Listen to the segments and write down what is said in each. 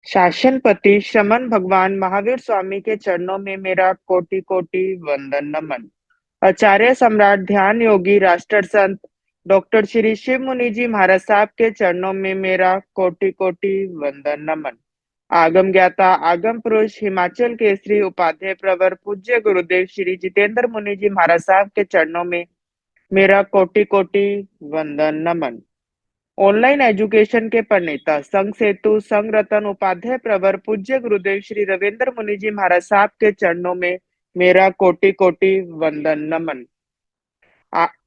शासनपति श्रमण भगवान महावीर स्वामी के चरणों में मेरा कोटि कोटि वंदन नमन। आचार्य सम्राट ध्यान योगी राष्ट्र संत डॉक्टर श्री शिव मुनि जी महाराज साहब के चरणों में मेरा कोटि कोटि वंदन नमन। आगम ज्ञाता आगम पुरुष हिमाचल केसरी उपाध्याय प्रवर पूज्य गुरुदेव श्री जितेंद्र मुनि जी महाराज साहब के चरणों में मेरा कोटि कोटि वंदन नमन। ऑनलाइन एजुकेशन के प्रणेता संघ सेतु संघ रतन उपाध्याय प्रवर पूज्य गुरुदेव श्री रविंद्र मुनि जी महाराज साहब के चरणों में मेरा कोटि कोटि वंदन नमन।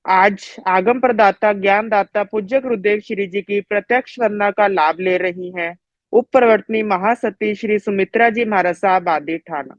आज आगम प्रदाता ज्ञान दाता पूज्य गुरुदेव श्री जी की प्रत्यक्ष वंदना का लाभ ले रही हैं उप प्रवर्तनी महासती श्री सुमित्रा जी महाराज साहब आदि ठाना।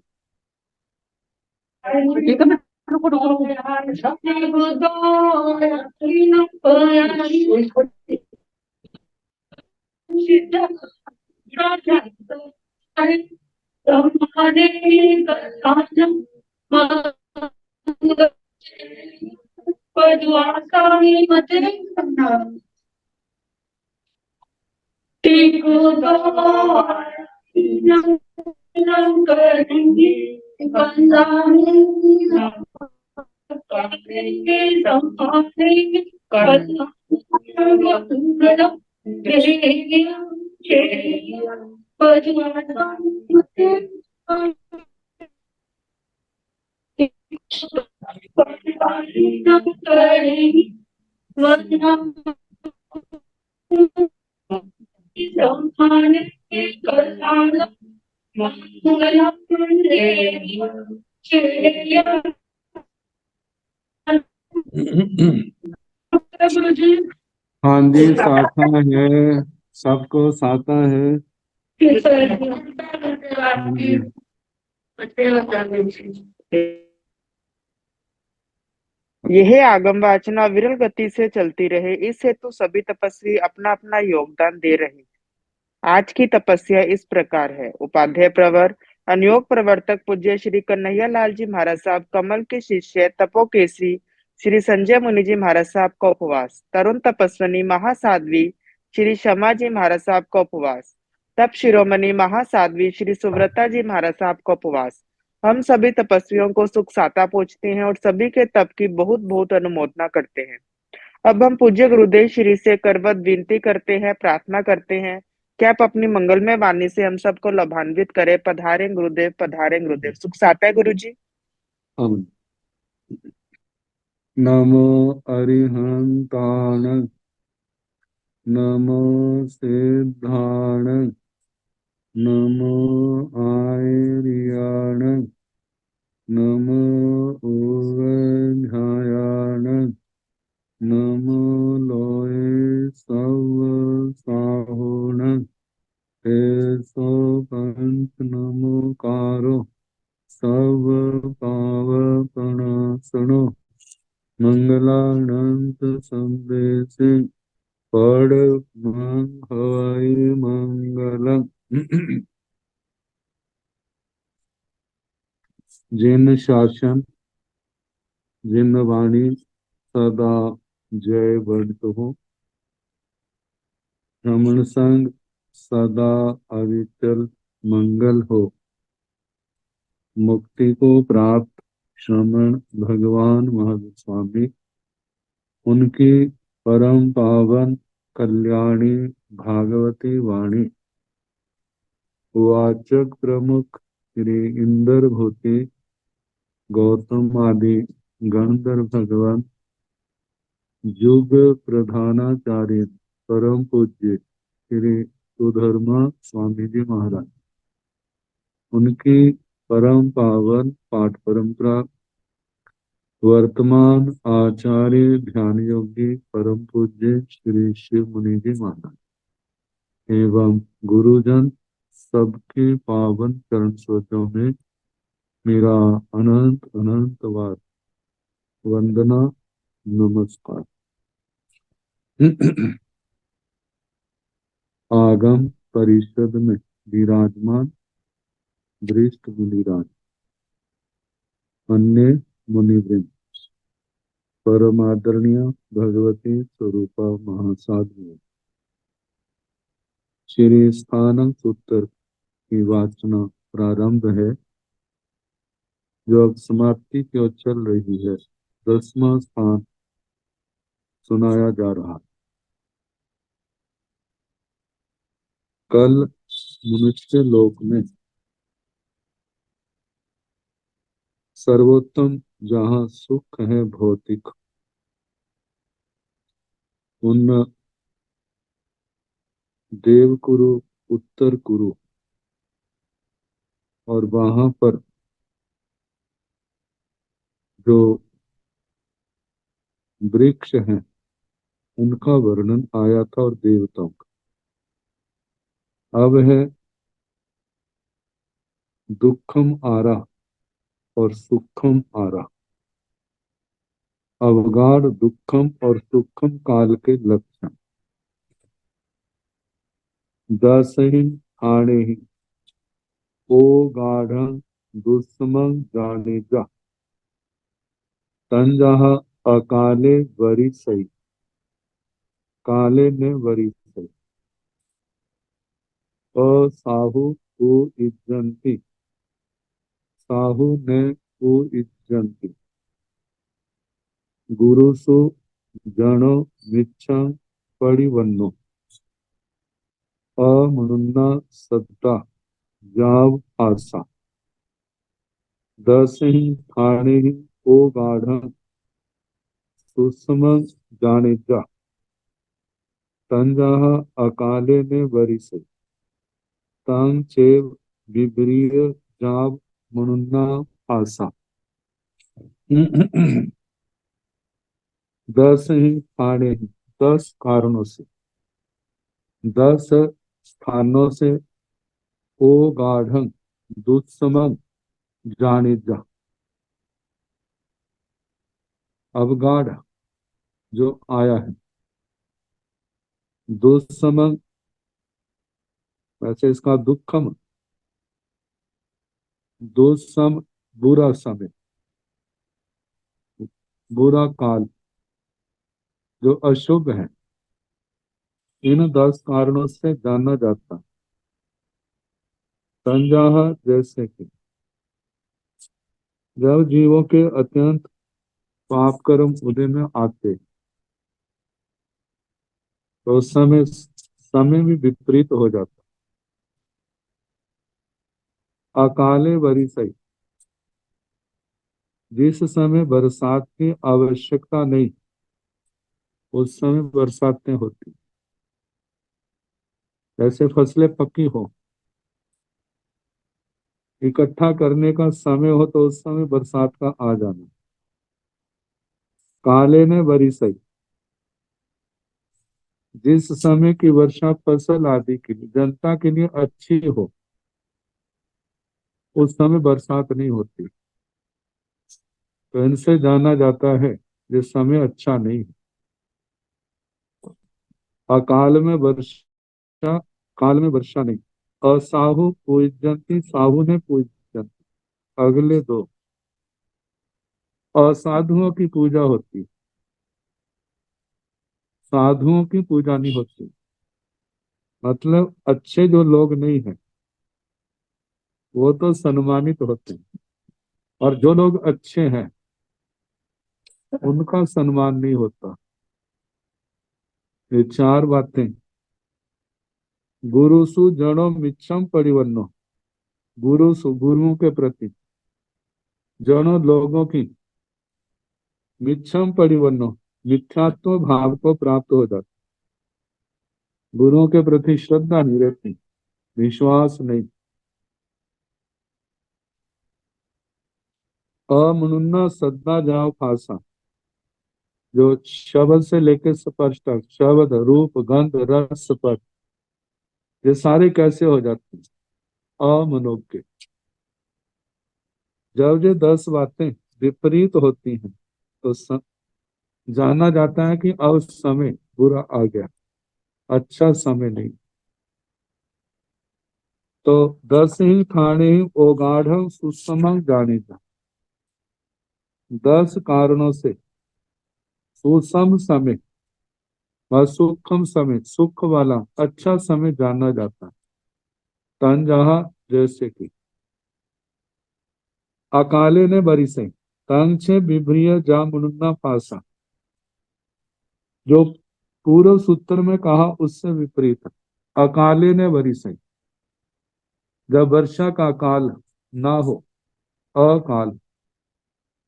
हाँ जी, साथा है, सबको साथा है। हाँ जी। यह आगम वाचना विरल गति से चलती रहे, इस हेतु सभी तपस्वी अपना अपना योगदान दे रहे हैं। आज की तपस्या इस प्रकार है। उपाध्याय प्रवर अनयोग प्रवर्तक पूज्य श्री कन्हैया लाल जी महाराज साहब कमल के शिष्य तपोकेसी श्री संजय मुनि जी महाराज साहब का उपवास। तरुण तपस्विनी महासाध्वी श्री शमा जी महाराज साहब का उपवास। तप शिरोमणि महासाध्वी श्री सुव्रता जी महाराज साहब का उपवास। हम सभी तपस्वियों को सुख साता पूछते हैं और सभी के तप की बहुत बहुत अनुमोदना करते हैं। अब हम पूज्य गुरुदेव श्री से करवत विनती करते हैं, प्रार्थना करते हैं कि आप अपनी मंगलमय वाणी से हम सबको लाभान्वित करें। पधारे गुरुदेव, पधारे गुरुदेव। सुख साता है गुरु जी। नमो अरिहंताण, नमो सिद्धाण, नमो आर्याण, नमो उवध्यायाण, नमो लोये सव साहुण, तेसो पंच नमोकारो सब पावपणासनो, मंगलानंत संदेशे पढ़ हवाई मंगलम। जिन शासन जिन वाणी सदा जय बढ़त हो, रमण संग सदा अविचल मंगल हो। मुक्ति को प्राप्त श्रमण भगवान महावीर स्वामी, उनकी परम पावन कल्याणी भागवती वाणी वाचक प्रमुख श्री इंदर भूति गौतम आदि गणधर भगवान युग प्रधानाचार्य परम पूज्य श्री सुधर्मा स्वामी जी महाराज, उनकी परम पावन पाठ परंपरा वर्तमान आचार्य ध्यान योगी परम पूज्य श्री शिव मुनि जी महाराज एवं गुरुजन सबके पावन चरण स्रोतों में मेरा अनंत अनंत वार वंदना नमस्कार। आगम परिषद में विराजमान वरिष्ठ मुनिराज, अन्य मुनिवृंद, परमादरणीय भगवती स्वरूपा महासाध्वी, श्री स्थानम सूत्र की वाचना प्रारंभ है, जो अब समाप्ति की ओर चल रही है। 10वां स्थान सुनाया जा रहा है। कल मनुष्य लोक में सर्वोत्तम जहाँ सुख है भौतिक, उन देव कुरु, उत्तर कुरु और वहां पर जो वृक्ष हैं उनका वर्णन आया था और देवताओं का। अब है दुखम आरा और सुखम आरा। अवगाढ़ दुखम और सुखम काल के लक्षण। दसहि आणे ओ गाढ़ दुस्मं जाने जा, तंजह अकाले वरी सई, काले ने वरी सई। साहू को इज्जंती, साहू ने को इज्जंती। गुरुसु जनो मिच्छं परिवन्नो, म्हणुन्ना सद्दा जाव आसा। दसहि ठाणे ओ गाढ़ सुषम जाने जा, तंजह अकाले ने वरिसे, तंग चेव विब्रिय जाव म्हणुन्ना आसा। दस ही ठाणे, 10 कारणों से, 10 स्थानों से। ओ गाढ़ दुस्सम जाने जा, अवगाढ़ जो आया है। दुस्सम वैसे इसका दुखम, दुस्सम बुरा समय, बुरा काल जो अशुभ है। इन 10 कारणों से जाना जाता। संजाह जैसे कि जब जीवों के अत्यंत पाप कर्म उदय में आते, तो उस समय समय भी विपरीत हो जाता। अकाले वरिसई, जिस समय बरसात की आवश्यकता नहीं, उस समय बरसातें होती। जैसे फसलें पकी हो, इकट्ठा करने का समय हो, तो उस समय बरसात का आ जाना। काले ने वरिसई, जिस समय की वर्षा फसल आदि के लिए, जनता के लिए अच्छी हो, उस समय बरसात नहीं होती। तो इनसे जाना जाता है ये समय अच्छा नहीं है। अकाल में वर्षा, काल में वर्षा नहीं। असाहु पूजंती, साहू ने पूजन। अगले दो, असाधुओं की पूजा होती, साधुओं की पूजा नहीं होती। मतलब अच्छे जो लोग नहीं है वो तो सम्मानित होते हैं, और जो लोग अच्छे हैं उनका सम्मान नहीं होता। ये 4 बातें। गुरुसु जड़ो मिच्छम परिवन्नो, गुरुसु गुरुओं के प्रति, जड़ो लोगों की, मिच्छम परिवन्नो मिथ्यात्व भाव को प्राप्त हो जाता। गुरुओं के प्रति श्रद्धा नहीं रहती, विश्वास नहीं। अमनुन्ना सद्दा जाओ फासा, जो शब्द से लेकर स्पर्श तक, शब्द रूप गंध रस स्पर्श, ये सारे कैसे हो जाते हैं? अमनोग के। जब ये 10 बातें विपरीत होती हैं, तो जाना जाता है कि अब समय बुरा आ गया, अच्छा समय नहीं। तो 10 ही ठाणे ओगाढ़ सुसम जाने जा, 10 कारणों से सुसम समय व सुखम समय, सुख वाला अच्छा समय जाना जाता है। तन जहा जैसे कि अकाले ने बरिसे, कंचे बिभ्रिय जा मुन्ना फासा। जो पूर्व सूत्र में कहा उससे विपरीत है। अकाले ने बरिसे, जब वर्षा का काल ना हो। अकाल,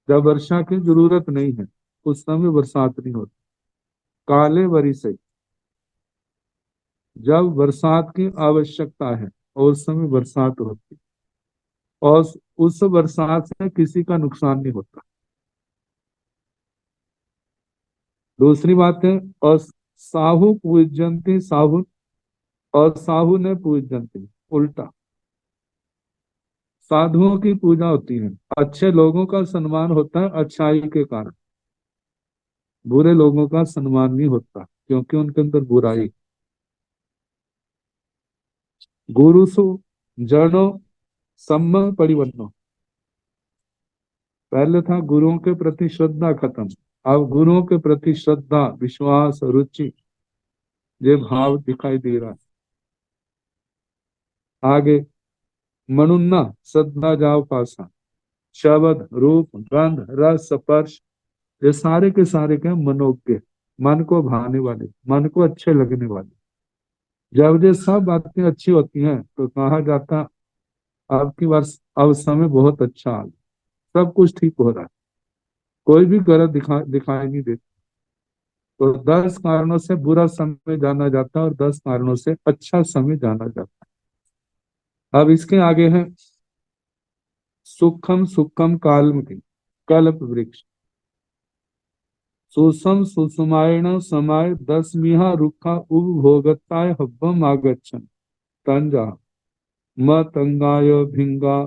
जब वर्षा की जरूरत नहीं है उस समय बरसात नहीं होती। काले बरिसे, जब बरसात की आवश्यकता है और उस समय बरसात होती, और उस बरसात से किसी का नुकसान नहीं होता। दूसरी बात है, और साहू पूजंती साहू, और साहू ने पूजंती, उल्टा। साधुओं की पूजा होती है, अच्छे लोगों का सम्मान होता है अच्छाई के कारण। बुरे लोगों का सम्मान नहीं होता क्योंकि उनके अंदर बुराई। गुरुसु जनो सम्म परिवन्नो। पहले था गुरुओं के प्रति श्रद्धा, खत्म। अब गुरुओं के प्रति श्रद्धा, विश्वास, रुचि, ये भाव दिखाई दे रहा है। आगे, मनुन्ना सद्दा जाओ पासा। शब्द, रूप, गंध, रस, स्पर्श, ये सारे के सारे क्या, मनोज्ञ, मन को भाने वाले, मन को अच्छे लगने वाले। जब ये सब बातें अच्छी होती हैं तो कहा जाता, आपकी वर्ष अब समय बहुत अच्छा आ गया, सब कुछ ठीक हो रहा है, कोई भी गलत दिखाई नहीं देता। तो 10 कारणों से बुरा समय जाना जाता है और 10 कारणों से अच्छा समय जाना जाता है। अब इसके आगे है सुखम सुखम काल में कल्प वृक्ष। सुसम सुसुमायण समाय 10 रुखा उपभोगताय हब्बम आगच्छन तंजा मतंगाय भिंगा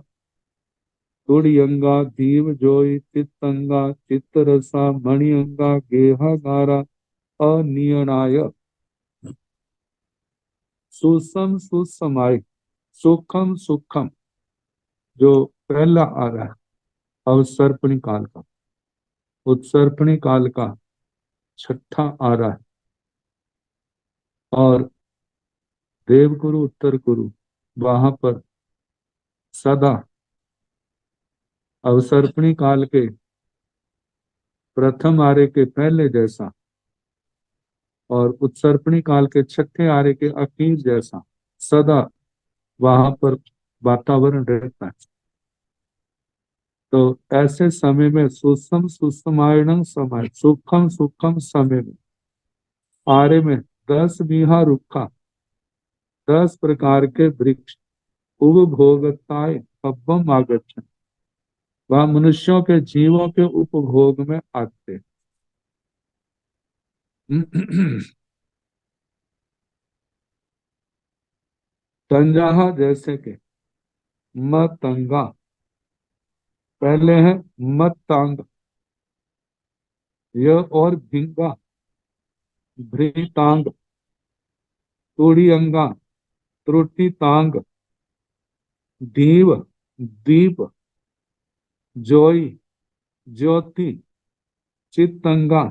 तुड़ियंगा दीव जोई चित्तंगा चित्तरसा मणियंगा गेहा गारा अनियणाय। सुसम सुसमाय, सुखम सुखम, जो पहला आ रहा है अवसर्पणी काल का, उत्सर्पणी काल का छठा आ रहा है। और देवगुरु उत्तर गुरु, वहां पर सदा अवसर्पणी काल के प्रथम आरे के पहले जैसा और उत्सर्पणी काल के छठे आरे के अखीर जैसा सदा वहां पर वातावरण रहता है। तो ऐसे समय में सुसम सुसमायण समय, सुखम सुखम समय में आरे में 10 रुखा, 10 प्रकार के वृक्ष उपभोगताएं पब्बम आगच्छन, वह मनुष्यों के जीवों के उपभोग में आते। तंजाहा, जैसे कि मतंगा, पहले है मतंग, यह और भिंगा, भ्रीतांग, तोड़ियंगा, त्रुटितांग, दीव, दीप, जोई, ज्योति, चित्तंगा,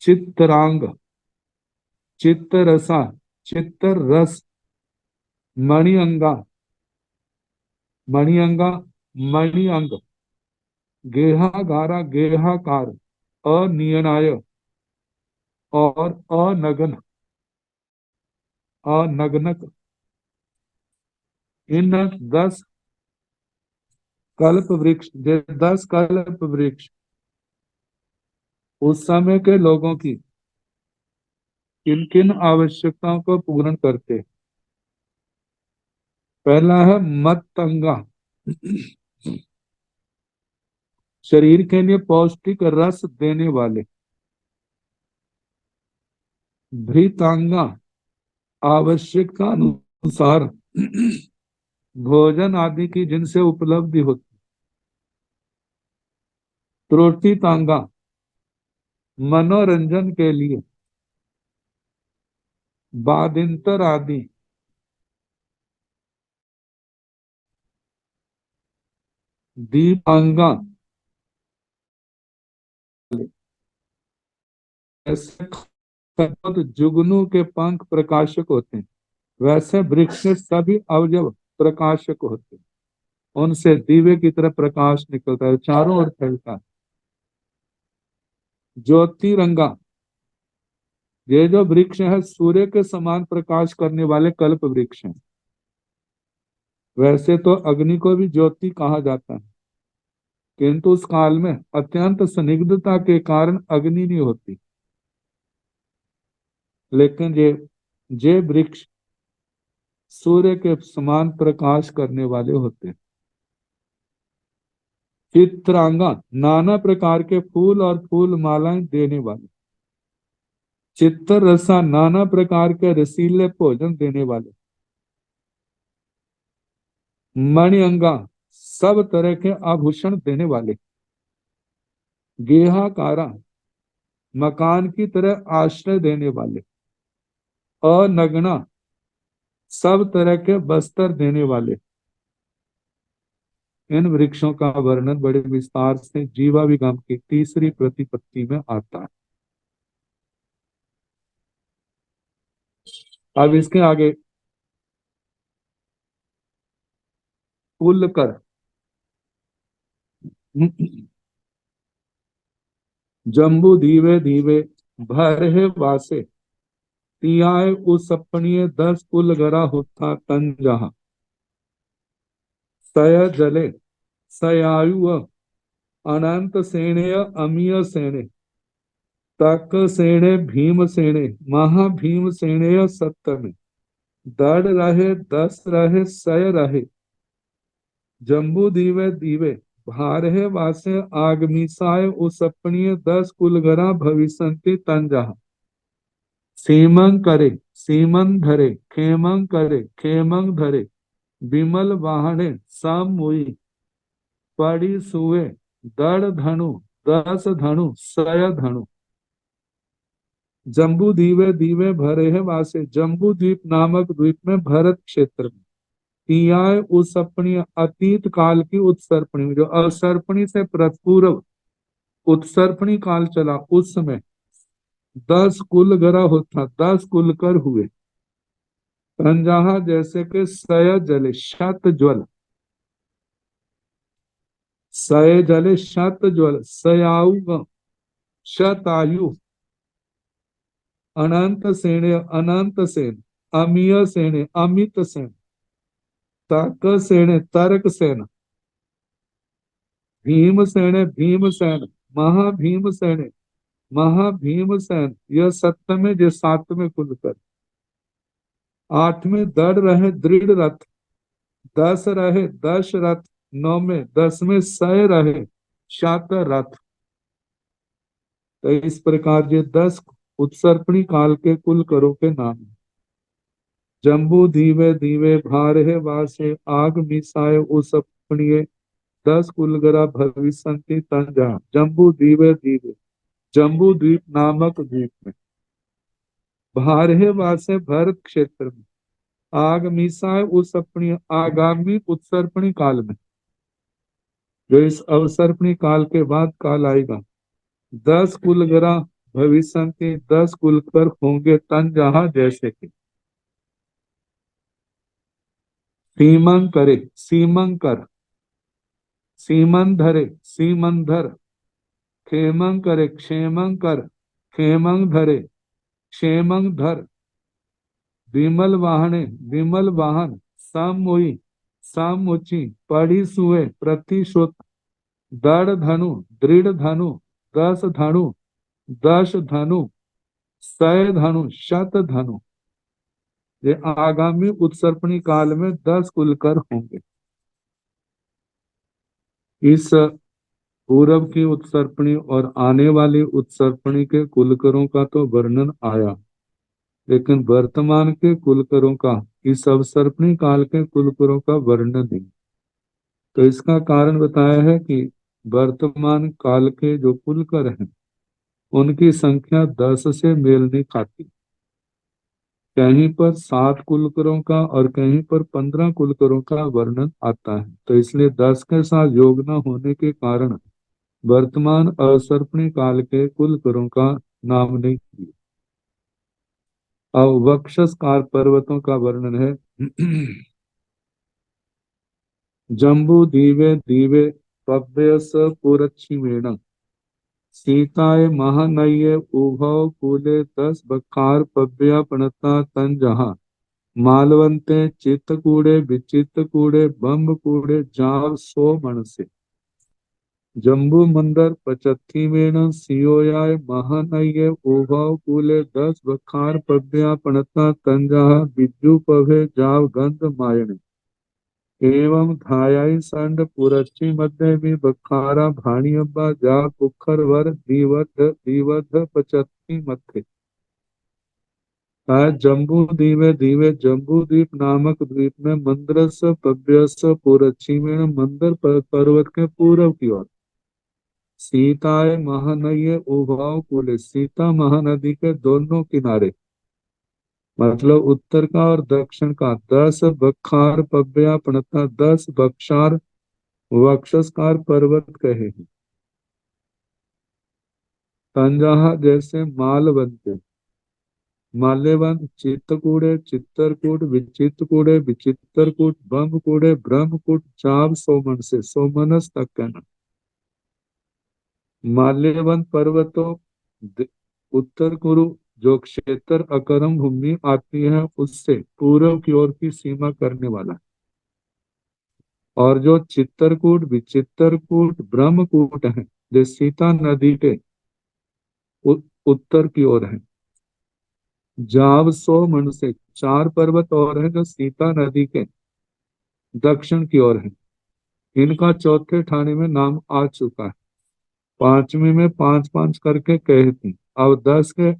चित्तरांग, चित्तरसा, चित्तर रस, मणिअंगा, मणिअंगा, मणिअंग, गेहागारा, गेहाकार, अनियनाय, और अनगन, अनगनक। इन 10 कल्प वृक्ष, ये 10 कल्प वृक्ष उस समय के लोगों की किन किन आवश्यकताओं को पूर्ण करते। पहला है मतंगा, शरीर के लिए पौष्टिक रस देने वाले। भृतांगा, आवश्यकता अनुसार भोजन आदि की जिनसे उपलब्धि होती। त्रोटितांगा, मनोरंजन के लिए। बादिंतर आदि, दीपांगा, ऐसे खरबूज जुगनू के पंख प्रकाशक होते हैं। वैसे वृक्ष के सभी अवयव प्रकाशक होते हैं, उनसे दीवे की तरह प्रकाश निकलता है, चारों ओर फैलता है। ज्योतिरंगा, ये जो वृक्ष है सूर्य के समान प्रकाश करने वाले कल्प वृक्ष हैं। वैसे तो अग्नि को भी ज्योति कहा जाता है, किंतु उस काल में अत्यंत संदिग्धता के कारण अग्नि नहीं होती। लेकिन ये वृक्ष सूर्य के समान प्रकाश करने वाले होते हैं। चित्रांगा, नाना प्रकार के फूल और फूल मालाएं देने वाले। चित्तर रसा, नाना प्रकार के रसीले भोजन देने वाले। मणिअंगा, सब तरह के आभूषण देने वाले। गेहाकारा, मकान की तरह आश्रय देने वाले। अनगना, सब तरह के बस्तर देने वाले। इन वृक्षों का वर्णन बड़े विस्तार से जीवाभिगम की तीसरी प्रतिपत्ति में आता है। अब इसके आगे पुलकर, जम्बू दीवे दीवे भरे वासे, तियाए उस अपनिये 10 कुल गरा होता तन जहा। सय जले सयायु अनंत सेने अमीय सेने, तक सेने भीम सेने महाभीम सेने सप्तमे। दड़ रहे 10 रहे सय रहे, जम्बू दीवे दीवे भारहे वासे आगमीसाय उस अपनिय 10 कुलगरा भविसंति तंजहा। सीमंग करे सीमन धरे खेमंग करे खेमंग धरे, विमल वाहने सम मुई पड़ी सुए। दड़ धनु 10 धनु सय धनु। जम्बू दीवे दीवे भरे है वासे, जम्बू द्वीप नामक द्वीप में भरत क्षेत्र में। पियाए उस अपनी अतीत काल की उत्सर्पणी में, जो अवसर्पणी से पूर्व उत्सर्पणी काल चला उस समय 10 कुल गरा होता, 10 कुल कर हुए। पंजाहा, जैसे कि सय जले शत ज्वल, सय जले शत ज्वल सयाऊ शतायु। अनंत सेने अनंत सेन, अमीय सेने अमित सेन, तर्क सेने तर्क सेन, भीम सेने भीम सेन, महाभीम सेने महाभीम सेन। यह सप्तमे जो सातवें कुल कर। 8वें दृढ़ रहे दृढ़ रथ, 10 रहे 10 रथ। 9वें 10वें सय रहे शात रथ। तो इस प्रकार ये 10 उत्सर्पणी काल के कुल करों के नाम हैं। जम्बू दीवे दीवे भारहे वासे आग मिसाए उस अपनिये 10 कुलगरा भविसंति तंजा। जम्बू दीवे दीवे, जम्बू द्वीप नामक द्वीप में, भारहे वासे भरत क्षेत्र में, आग मिसाए उस अपनी आगामी उत्सर्पणी काल में, जो इस अवसर्पणी काल के बाद काल आएगा। 10 कुलगरा भविष्य के 10 कुलकर होंगे तन जहां, जैसे कि सीमं करे सीमं कर, सीमन धरे सीमन धर, खेमं करे क्षेमं कर, खेमं धरे क्षेमं धर। विमल वाहने विमल वाहन, सामोई सामुची पढ़ी सुए प्रतिशोत। दृढ़ धनु दृढ़ धनु 10 धनु 10 धनु सय धनु शत धनु। ये आगामी उत्सर्पणी काल में 10 कुलकर होंगे। इस पूर्व की उत्सर्पणी और आने वाली उत्सर्पणी के कुलकरों का तो वर्णन आया, लेकिन वर्तमान के कुलकरों का, इस अवसर्पणी काल के कुलकरों का वर्णन नहीं। तो इसका कारण बताया है कि वर्तमान काल के जो कुलकर हैं उनकी संख्या 10 से मेल नहीं खाती। कहीं पर 7 कुलकरों का और कहीं पर 15 कुलकरों का वर्णन आता है। तो इसलिए 10 के साथ योग न होने के कारण वर्तमान अवसर्पणी काल के कुलकरों का नाम नहीं दिया। अब वक्षस्कार पर्वतों का वर्णन है। जम्बू दीवे दीवे पव्यस पुरच्छिवेण सीताय महानये उभौ कूले दस बखार पव्या प्रणता तन जहाँ मालवंते चित्तकूड़े विचित्तकूड़े बम्ब कूड़े जाव सो मन से जम्बू मंदर पचत्थी वेण सियोयाय महानये उभौ कूले दस बखार पव्या प्रणता तन जहाँ बिज्जू पभे जाव गंध मायने एवं धायाई संड पुरच्ची मध्य भी बखारा भाणी अब्बा जा पुखर वर दीवध दीवध पचत्ती मथे जम्बू दीवे दीवे जम्बू द्वीप नामक द्वीप में मंद्रस पव्यस पुरच्ची में मंदर पर्वत के पूर्व की ओर सीताय महानये उभाव कुले सीता महानदी के दोनों किनारे मतलब उत्तर का और दक्षिण का 10 बखार पव्या प्रणता 10 बक्षार वक्षस्कार पर्वत कहे हैं तंजाहा जैसे मालवंत माल्यवंत चित्तकूड़े चित्तरकूट विचित्रकूड़े विचित्रकूट ब्रह्मकूड़े ब्रह्मकूट चाव सोमन से सोमनस तक कहना माल्यवंत पर्वतों उत्तर कुरु जो क्षेत्र अकरम भूमि आती है उससे पूर्व की ओर की सीमा करने वाला और जो चित्तरकूट विचित्रकूट ब्रह्मकूट है जो सीता नदी के उत्तर की ओर है जाव सो मन से 4 पर्वत और है जो सीता नदी के दक्षिण की ओर है इनका चौथे ठाणे में नाम आ चुका है पांचवी में 5-5 करके कहे थे अब 10 के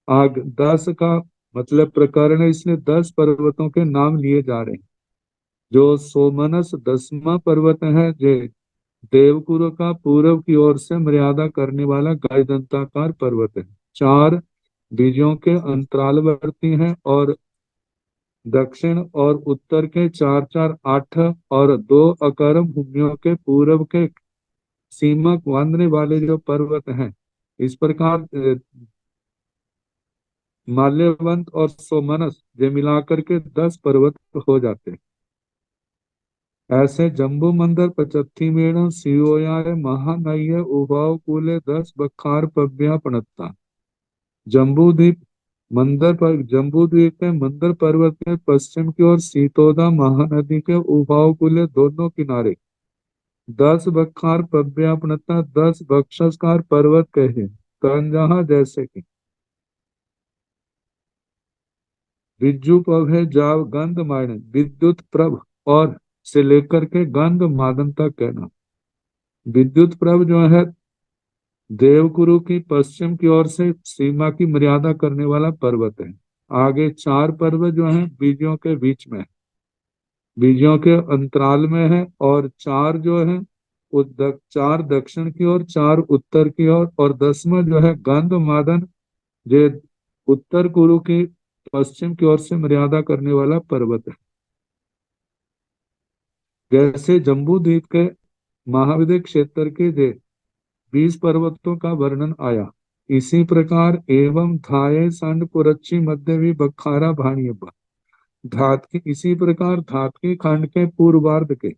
आग 10 का मतलब प्रकरण है इसलिए 10 पर्वतों के नाम लिए जा रहे हैं जो सोमनस 10वां पर्वत है जो देवकुरु का पूर्व की ओर से मर्यादा करने वाला गायदंताकार पर्वत है 4 बीजों के अंतरालवर्ती हैं और दक्षिण और उत्तर के 4-4 8 और 2 अकरम भूमियों के पूर्व के सीमा बांधने वाले जो पर्वत हैं इस प्रकार माल्यवंत और सोमनस ये मिलाकर के 10 पर्वत हो जाते हैं ऐसे जम्बू मंदर पचत्थी मेढ़ सियोयाय महानये उभाव कूले 10 बखार पव्या पणत्ता जम्बू द्वीप मंदर पर जम्बू द्वीप में मंदर पर्वत के पश्चिम की ओर सीतोदा महानदी के उभाव कूले दोनों किनारे 10 बखार पव्या पणत्ता 10 बक्षस्कार पर्वत कहे तंजहा जैसे कि बिज्जू पभ है जाव गंध मायने विद्युत प्रभ और से लेकर के गंध मादन तक कहना विद्युत प्रभ जो है देवकुरु की पश्चिम की ओर से सीमा की मर्यादा करने वाला पर्वत है आगे 4 पर्वत जो है बीजों के बीच में बीजों के अंतराल में है और 4 जो है 4 दक्षिण की ओर 4 उत्तर की ओर और 10वां जो है गंध मादन जो उत्तर कुरु की पश्चिम की ओर से मर्यादा करने वाला पर्वत है जैसे जम्बू द्वीप के महाविद्य क्षेत्र के 20 पर्वतों का वर्णन आया इसी प्रकार एवं धाये संड पुरच्छी मध्य भी बखारा भाणियबा धात की इसी प्रकार धात की खंड के पूर्वार्ध के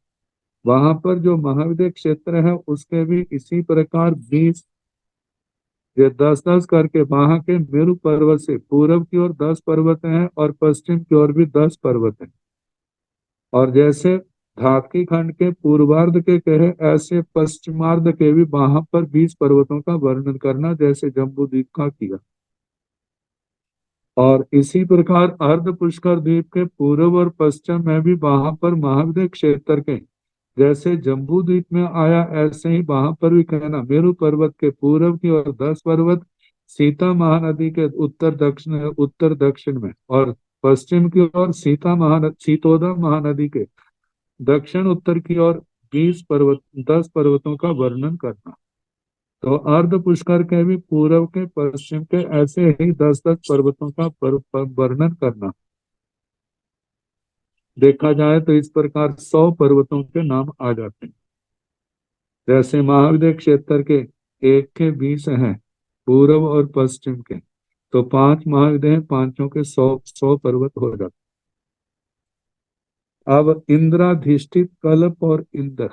वहां पर जो महाविद्य क्षेत्र है उसके भी इसी प्रकार 20 ये 10-10 करके वहां के मेरु पर्वत से पूर्व की ओर 10 पर्वत हैं और पश्चिम की ओर भी 10 पर्वत हैं और जैसे धातकी खंड के पूर्वार्ध के कहे ऐसे पश्चिमार्ध के भी वहां पर 20 पर्वतों का वर्णन करना जैसे जम्बू द्वीप का किया और इसी प्रकार अर्ध पुष्कर द्वीप के पूर्व और पश्चिम में भी वहां पर महाविद्य क्षेत्र के जैसे जम्बू द्वीप में आया ऐसे ही वहां पर भी कहना मेरु पर्वत के पूर्व की ओर 10 पर्वत सीता महानदी के उत्तर दक्षिण में और पश्चिम की ओर सीतोदा महानदी के दक्षिण उत्तर की ओर 20 पर्वत 10 पर्वतों का वर्णन करना तो अर्ध पुष्कर के भी पूर्व के पश्चिम के ऐसे ही 10-10 पर्वतों का वर्णन करना देखा जाए तो इस प्रकार 100 पर्वतों के नाम आ जाते हैं जैसे महाविद्य क्षेत्र के 1 के 20 हैं पूर्व और पश्चिम के तो 5 महाविद्य हैं पांचों के 100 पर्वत हो जाते अब इंद्राधिष्ठित कल्प और इंद्र।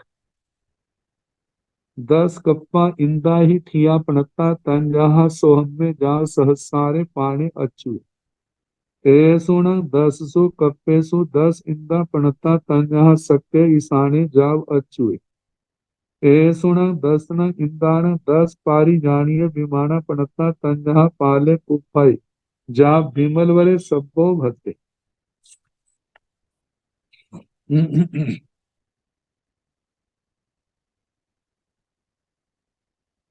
10 कप्पा इंदा ही थिया पणता तन जहा सोहम में जा सहसारे पाणे अच्यु। ए सुण 10 सु कप्पे सु 10 इंदा पणता तन जहा सक्के ईसाने जाव अच्युए। ए सुण 10 न इंदान 10 पारी जानिए विमाना पणता तन जहा पाले कुफाई जा विमल वरे सब्बो भते।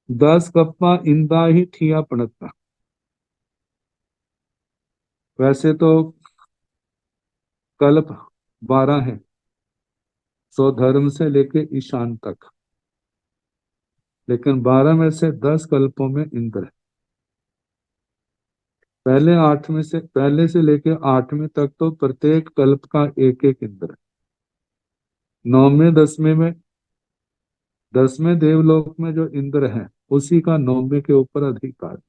10 कप्पा इंदा ही थिया पणता। वैसे तो कल्प 12 है, स्वधर्म से लेके ईशान तक, लेकिन 12 में से 10 कल्पों में इंद्र है। पहले से लेके 8वें तक तो प्रत्येक कल्प का एक एक इंद्र है। 10वें देवलोक में जो इंद्र है उसी का 9वें के ऊपर अधिकार है।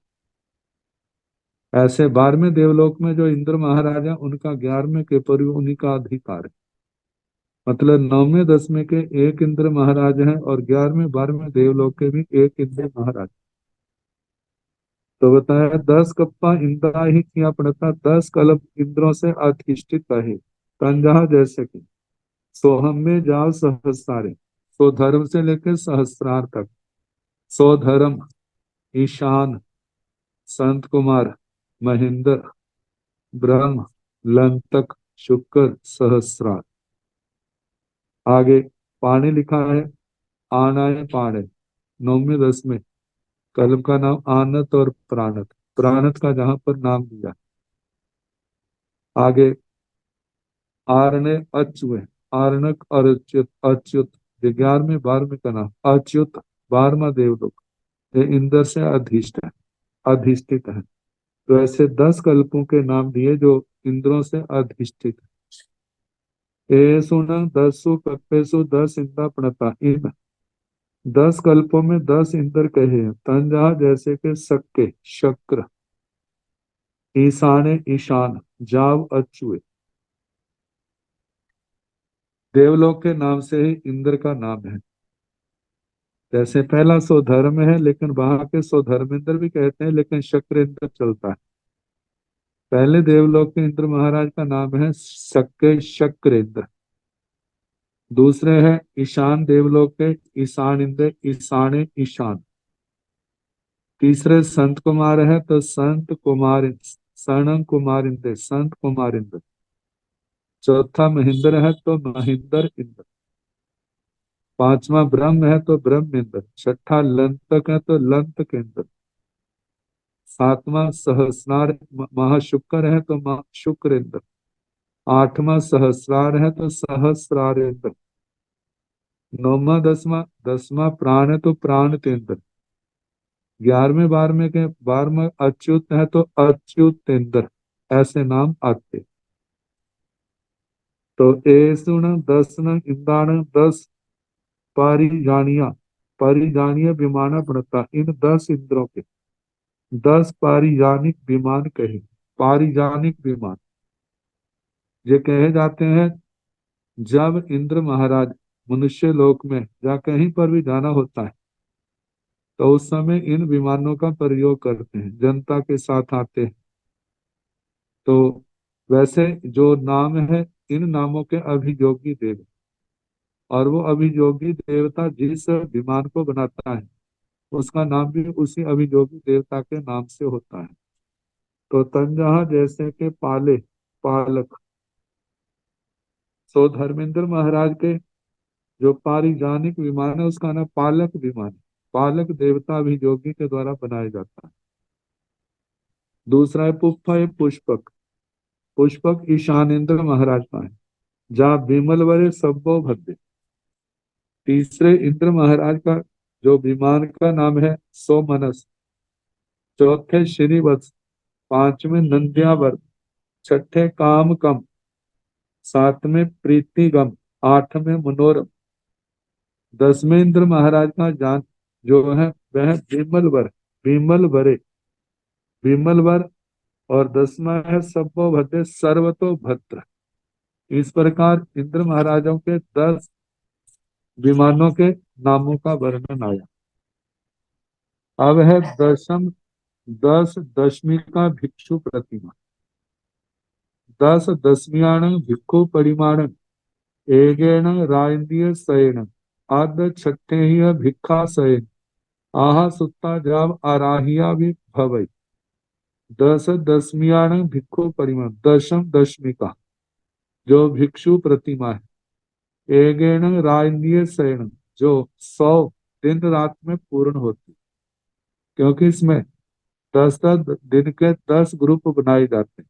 ऐसे 12वें देवलोक में जो इंद्र महाराज है उनका 11वें के ऊपर भी उन्हीं का अधिकार है। मतलब 9वें 10वें के एक इंद्र महाराज हैं और 11वें 12वें देवलोक के भी एक इंद्र महाराज। तो बताया 10 कप्पा इंद्रा ही किया पड़ता, 10 कल्प इंद्रों से अधिष्ठित है। तंजहा जैसे कि सोहम में जाओ सहस्रारे, स्वधर्म से लेकर सहस्रार तक। स्वधर्म ईशान, संत कुमार, महेंद्र, ब्रह्म, लंतक, शुक्र, सहस्रार। आगे पाणी लिखा है, आनाय पाणे। 9वें 10वें कल्प का नाम आनत और प्राणत, प्राणत का जहां पर नाम दिया। आगे आरण्य अच्युत, आरणक और अच्युत, अच्युत 11वें 12वें का नाम अच्युत, 12वां देवलोक, ये इंद्र से अधिष्ठित है। तो ऐसे 10 कल्पों के नाम दिए जो इंद्रों से अधिष्ठित है। ए सुन 10 कप्पेसु 10 इंद्र प्रणता। इन 10 कल्पों में 10 इंद्र कहे हैं। तंजहा जैसे के सक्के शक्र, ईशाने ईशान, जाव अच्युत। देवलोक के नाम से ही इंद्र का नाम है। जैसे पहला स्वधर्म है, लेकिन वहां के स्वधर्मेंद्र भी कहते हैं, लेकिन शक्रेंद्र चलता है। पहले देवलोक के इंद्र महाराज का नाम है सक्के शक्रेंद्र। दूसरे है ईशान देवलोक के ईशान इंद्र, ईशाने ईशान। तीसरे संत कुमार है तो संत कुमार, सणं कुमार इंद्र, संत कुमार इंद्र। चौथा महेंद्र है तो महेंद्र इंद्र। पांचवा ब्रह्म है तो ब्रह्म इंद्र। छठा लंतक है तो लंतक इंद्र। सातवां सहस्रार महाशुक्र है तो शुक्र इंद्र। आठवां सहस्रार है तो सहस्रार इंद्र। नौवा 10वां प्राण है तो प्राण इंद्र। 11वें 12वें अच्युत है तो अच्युत इंद्र। ऐसे नाम आते। तो ए सुन 10 इंद्राण 10 परिजानिया विमाना पड़ता। इन 10 इंद्रों के 10 पारिजानिक विमान कहे। पारिजानिक विमान ये कहे जाते हैं जब इंद्र महाराज मनुष्य लोक में या कहीं पर भी जाना होता है तो उस समय इन विमानों का प्रयोग करते हैं, जनता के साथ आते हैं। तो वैसे जो नाम है, इन नामों के अभियोगी देव, और वो अभियोगी देवता जिस विमान को बनाता है उसका नाम भी उसी अभियोगी देवता के नाम से होता है। तो तंजहा जैसे के पाले, पालक। सो धर्मेंद्र महाराज के जो पारिजानिक विमान है उसका नाम पालक विमान है। पालक देवता अभियोगी के द्वारा बनाया जाता है। दूसरा है पुष्प, है पुष्पक। पुष्पक ईशानेन्द्र महाराज का है, जहाँ विमल वरे सब्बो भद्दे। तीसरे इंद्र महाराज का जो विमान का नाम है सोमनस। चौथे श्रीवत्स, पांचवें नंद्यावर, छठे काम कम, सातवें प्रीतिगम, आठवें मनोरम। 10वें इंद्र महाराज का जान जो है वह विमलवर, विमल वरे, विमलवर। और 10वां है सब्बो भद्रे सर्वतो भद्र। इस प्रकार इंद्र महाराजों के 10 विमानों के नामों का वर्णन आया। अब है दशम 10 दशमी का भिक्षु प्रतिमा। 10 दशमियाण भिक्खु परिमाण एगेण रायंदीय सयन आद छठे ही भिक्खा सयन आहा सुत्ता जाव आराहिया भी भवई। 10 दशमियाण भिक्खु परिमाण, दशम दशमी का जो भिक्षु प्रतिमा है। एगेण रायंदीय सयन जो 100 दिन रात में पूर्ण होती, क्योंकि इसमें 10 10 दिन के 10 ग्रुप बनाए जाते हैं।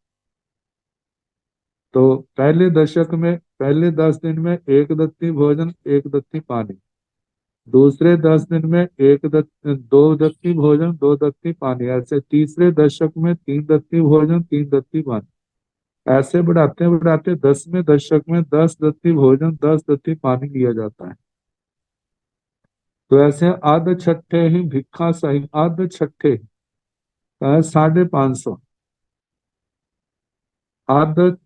तो पहले दशक में पहले 10 दिन में एक दत्ती भोजन एक दत्ती पानी, दूसरे 10 दिन में दो दत्ती भोजन दो दत्ती पानी, ऐसे तीसरे दशक में 3 दत्ती भोजन 3 दत्ती पानी, ऐसे बढ़ाते बढ़ाते 10वें दशक में 10 दत्ती भोजन 10 दत्ती पानी लिया जाता है। तो ऐसे आध छठे ही भिक्खा सही, आध छठे 550, आध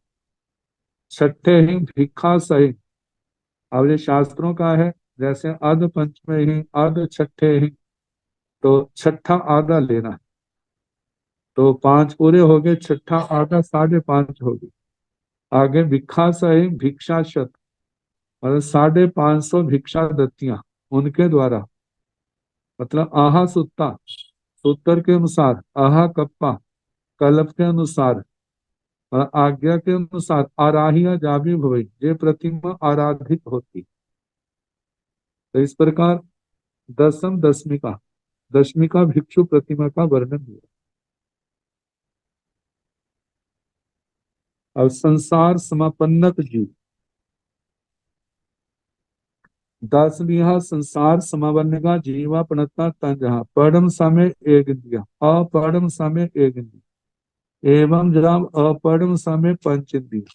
छठे ही भिक्खा सही। अब ये शास्त्रों का है, जैसे आध पंचमे ही आध छठे ही, तो छठा आधा लेना, तो 5 पूरे हो गए, छठा आधा 5.5 हो गए। आगे भिक्खा सही भिक्षा शत, मतलब 550 भिक्षा दत्तियां उनके द्वारा, मतलब आहा सुत्ता सूत्र के अनुसार, आहा कप्पा कल्प के अनुसार और आज्ञा के अनुसार आराहिया जाबी भवई, ये प्रतिमा आराधित होती। तो इस प्रकार दशमी का भिक्षु प्रतिमा का वर्णन हुआ। अब संसार समापन्नक जीव, 10वीं संसार समावर्ण का जीवा पणता तन जहा पढ़म समय एक इंद्रिया अपढ़म समय एक इंद्रिया एवं जब अपढ़म समय पंच इंद्रिया।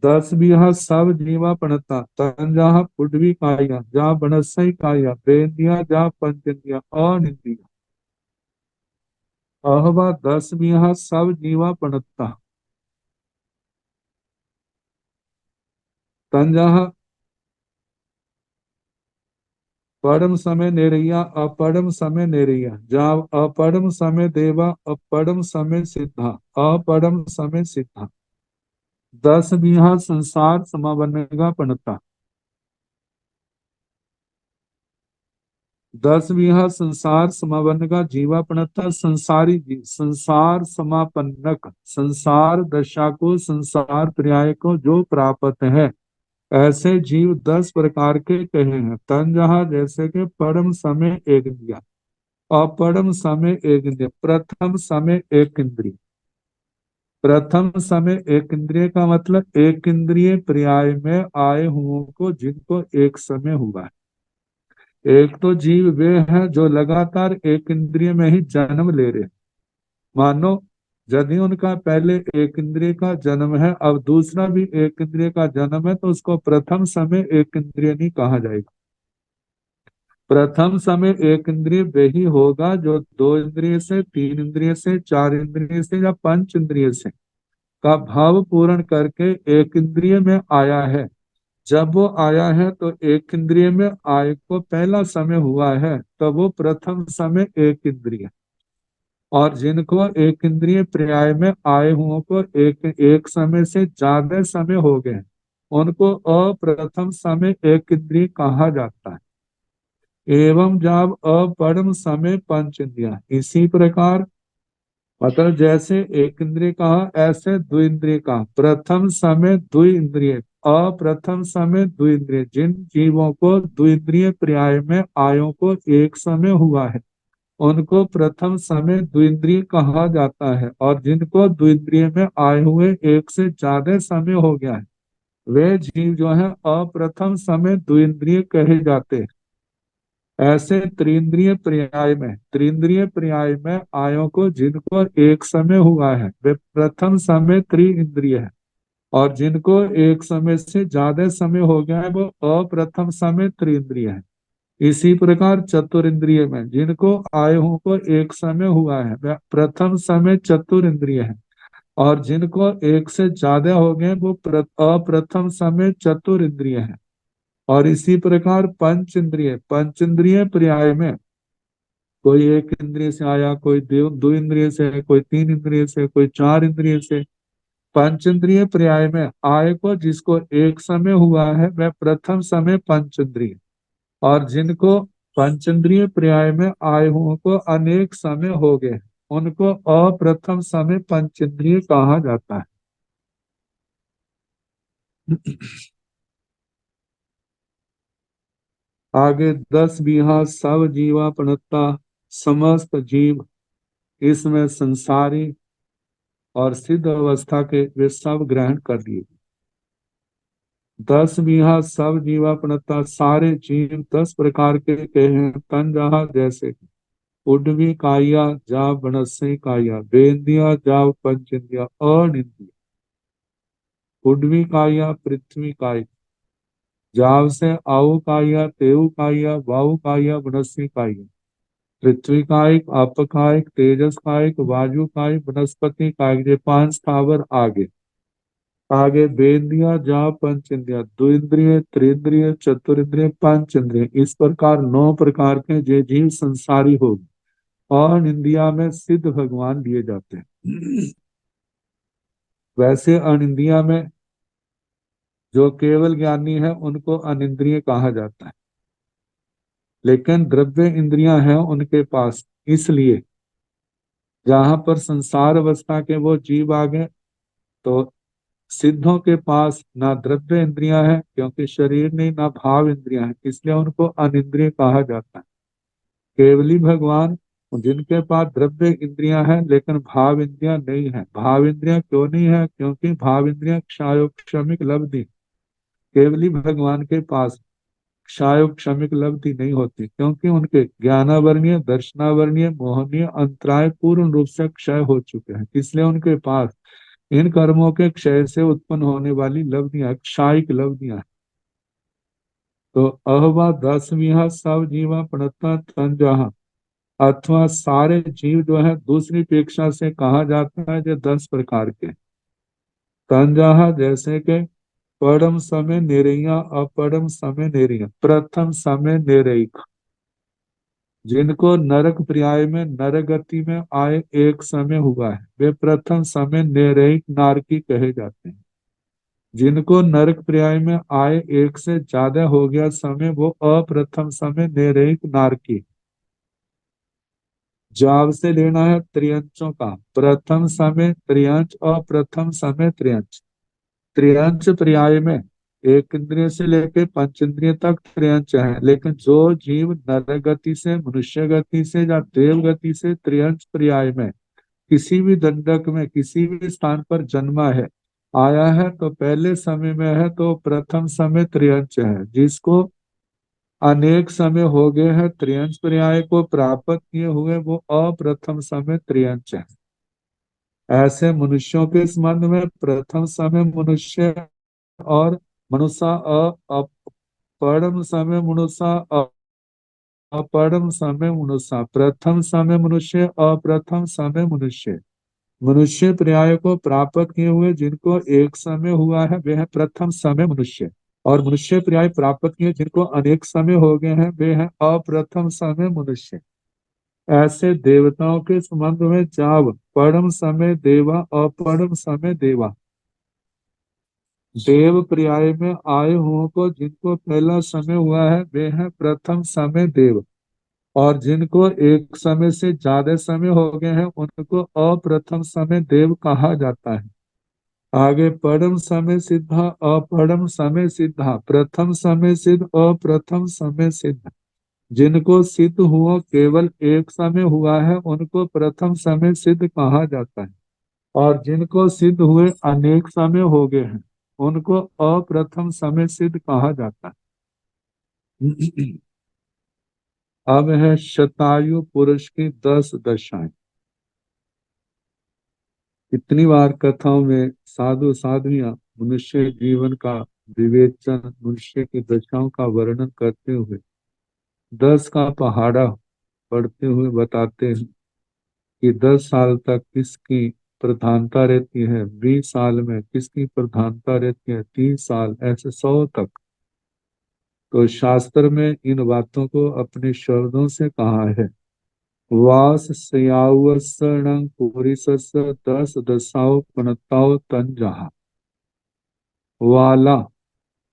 10वीं सब जीवा पणता तन जहा पुडवी काया जहा बनसई काया बेंदिया जहा पंच इंद्रिया अनिंद्रिया। अहवा 10वीं सब जीवा पणता तन जहा पढ़म समय नेरिया अपढ़म समय नेरिया जाव अपढ़म समय देवा अपढ़म समय सिद्धा अपढ़म समय सिद्धा। 10वीं संसार समावर्ण पणता। 10वीं संसार समावर्ण का जीवा पणता संसारी जीव, संसार समापन्नक, संसार दशा को संसार पर्याय को जो प्राप्त है, ऐसे जीव 10 प्रकार के कहे हैं। तन जहा जैसे कि परम समय एक इंद्रिया, अपरम समय एक इंद्रिय, प्रथम समय एक इंद्रिय। प्रथम समय एक इंद्रिय का मतलब एक इंद्रिय पर्याय में आए हुओं को जिनको एक समय हुआ है। एक तो जीव वे हैं जो लगातार एक इंद्रिय में ही जन्म ले रहे हैं। मानो यदि उनका पहले एक इंद्रिय का जन्म है, अब दूसरा भी एक इंद्रिय का जन्म है, तो उसको प्रथम समय एक इंद्रिय नहीं कहा जाएगा। प्रथम समय एक इंद्रिय वही होगा जो 2 इंद्रिय से 3 इंद्रिय से 4 इंद्रिय से या 5 इंद्रिय से का भाव पूर्ण करके एक इंद्रिय में आया है। जब वो आया है तो एक इंद्रिय में आय को पहला समय हुआ है, तो वो प्रथम समय एक इंद्रिय। और जिनको एक इंद्रिय पर्याय में आए हुओं को एक एक समय से ज्यादा समय हो गए, उनको अप्रथम समय एक इंद्रिय कहा जाता है। एवं जब अपरम समय पंच इंद्रिया, इसी प्रकार मतलब जैसे एक इंद्रिय कहा, ऐसे द्विंद्रिय कहा। प्रथम समय द्विंद्रिय, अप्रथम समय द्विंद्रिय, जिन जीवों को द्विंद्रिय पर्याय में आयों को एक समय हुआ है, उनको प्रथम समय द्विंद्रिय कहा जाता है। और जिनको द्विंद्रिय में आए हुए एक से ज्यादा समय हो गया है, वे जीव जो है अप्रथम समय द्विंद्रिय कहे जाते हैं। ऐसे त्रिंद्रिय पर्याय में आयों को जिनको एक समय हुआ है, वे प्रथम समय त्रि है। और जिनको एक समय से ज्यादा समय हो गया है, वो अप्रथम समय त्रिंद्रिय है। इसी प्रकार चतुरिंद्रिय में जिनको आयों को एक समय हुआ है, वह प्रथम समय चतुरिंद्रिय है। और जिनको एक से ज्यादा हो गए वो अप्रथम समय चतुर इंद्रिय है। और इसी प्रकार पंच इंद्रिय, पंच इंद्रिय पर्याय में कोई एक इंद्रिय से आया, कोई दो इंद्रिय से है, कोई तीन इंद्रिय से, कोई चार इंद्रिय से। पंचेंद्रिय पर्याय में आय को जिसको एक समय हुआ है वह प्रथम समय पंचेंद्रिय, और जिनको पंचेंद्रिय पर्याय में आय हुओं को अनेक समय हो गए उनको अप्रथम समय पंचेंद्रिय कहा जाता है। आगे 10 बीघा सब जीवा पनता, समस्त जीव इसमें संसारी और सिद्ध अवस्था के वे सब ग्रहण कर लिए। 10 बीघा सब जीवापनता, सारे जीव 10 प्रकार के हैं तन जहा जैसे। उड्डवी काया जा बनस्य काया, बेंदिया जाव पंचेंदिया अनिंदिया। उड्डवी काया पृथ्वी काय, जाव से आऊ काया तेऊ काया वायु काया बनस्य काया। पृथ्वी कायिक, अप कायिक, तेजस कायिक, वायु कायिक, वनस्पति कायिक, ये 5 स्थावर आगे। आगे बेंदिया जा पंच इंद्रिया, दो इंद्रिय, त्रिंद्रिय, चतुरिंद्रिय, पंच इंद्रिय, इस प्रकार 9 प्रकार के जे जीव संसारी हो। और इंडिया में सिद्ध भगवान दिए जाते हैं। वैसे अनिंदिया में जो केवल ज्ञानी है उनको अनिंद्रिय कहा जाता है, लेकिन द्रव्य इंद्रियां हैं उनके पास। इसलिए जहां पर संसार अवस्था के वो जीव आ गए तो सिद्धों के पास ना द्रव्य इंद्रियां हैं क्योंकि शरीर नहीं, ना भाव इंद्रियां हैं, इसलिए उनको अनिंद्रिय कहा जाता है। केवली भगवान जिनके पास द्रव्य इंद्रियां हैं लेकिन भाव इंद्रियां नहीं है। भाव इंद्रियां क्यों नहीं है? क्योंकि भाव इंद्रियां क्षायोक्षमिक लब्धि, केवली भगवान के पास क्षायोक्षमिक लब्धि नहीं होती क्योंकि उनके ज्ञानावरणीय, दर्शनावरणीय, मोहनीय अंतराय पूर्ण रूप से क्षय हो चुके हैं, इसलिए उनके पास इन कर्मों के क्षय से उत्पन्न होने वाली लब्धियां क्षायिक लब्धियां हैं। तो अहवा 10 विहा सब जीवा प्रणता तंजहा, अथवा सारे जीव जो है दूसरी पेक्षा से कहा जाता है जो 10 प्रकार के। तंजहा जैसे कि परम समय निरैया, अपरम समय निरैया, प्रथम समय निरैक, जिनको नरक पर्याय में नरगति में आए एक समय हुआ है वे प्रथम समय निरैक नारकी कहे जाते हैं। जिनको नरक पर्याय में आए एक से ज्यादा हो गया समय वो अप्रथम समय निरैक नारकी। जाव से लेना है त्रियंचों का, प्रथम समय त्रियंच और प्रथम समय त्रियंच। त्रियंच पर्याय में एक इंद्रिय से लेकर पंच इंद्रिय तक त्रियंच है, लेकिन जो जीव नर गति से, मनुष्य गति से या देव गति से त्रियंच पर्याय में किसी भी दंडक में किसी भी स्थान पर जन्मा है, आया है तो पहले समय में है तो प्रथम समय त्रियंच है। जिसको अनेक समय हो गए हैं त्रियंच पर्याय को प्राप्त किए हुए वो अप्रथम समय त्रियंच है। ऐसे मनुष्यों के संबंध में प्रथम समय मनुष्य और मनुष्य, अपरम समय मनुष्य, अपरम समय मनुष्य, प्रथम समय मनुष्य, अप्रथम समय मनुष्य। मनुष्य पर्याय को प्राप्त किए हुए जिनको एक समय हुआ है वे है प्रथम समय मनुष्य, और मनुष्य पर्याय प्राप्त किए जिनको अनेक समय हो गए हैं वे है अप्रथम समय मनुष्य। ऐसे देवताओं के संबंध में जाव परम समय देवा, अपरम समय देवा। देव पर्याय में आए हुओं को जिनको पहला समय हुआ है वे है प्रथम समय देव, और जिनको एक समय से ज्यादा समय हो गए हैं उनको अप्रथम समय देव कहा जाता है। आगे परम समय सिद्धा, अपरम समय सिद्धा, प्रथम समय सिद्ध, अप्रथम समय सिद्ध। जिनको सिद्ध हुआ केवल एक समय हुआ है उनको प्रथम समय सिद्ध कहा जाता है, और जिनको सिद्ध हुए अनेक समय हो गए हैं उनको अप्रथम समय सिद्ध कहा जाता है। अब है शतायु पुरुष की 10 दशाएं। इतनी बार कथाओं में साधु साधुयां मनुष्य जीवन का विवेचन, मनुष्य की दशाओं का वर्णन करते हुए 10 का पहाड़ा पढ़ते हुए बताते हैं कि 10 साल तक किसकी प्रधानता रहती है, 20 साल में किसकी प्रधानता रहती है, 30 साल, ऐसे 100 तक। तो शास्त्र में इन बातों को अपने शब्दों से कहा है। वास स्यावसनं पुरिसस्य 10 दशाओ पनताओ तन जहा। वाला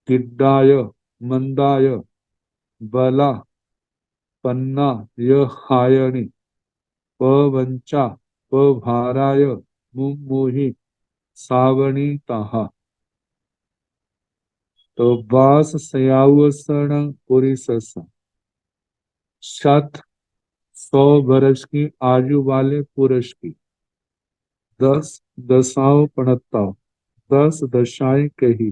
किड्डाय मंदाय बला पन्ना हायणी पवंचा पभाराय मुमुहि सावणी ताहा। तो वास स्यावसनं पुरिसस्य, शत 100 वर्ष की आयु वाले पुरुष की, 10 दशाओं पणताओ, 10 दशाएं कही।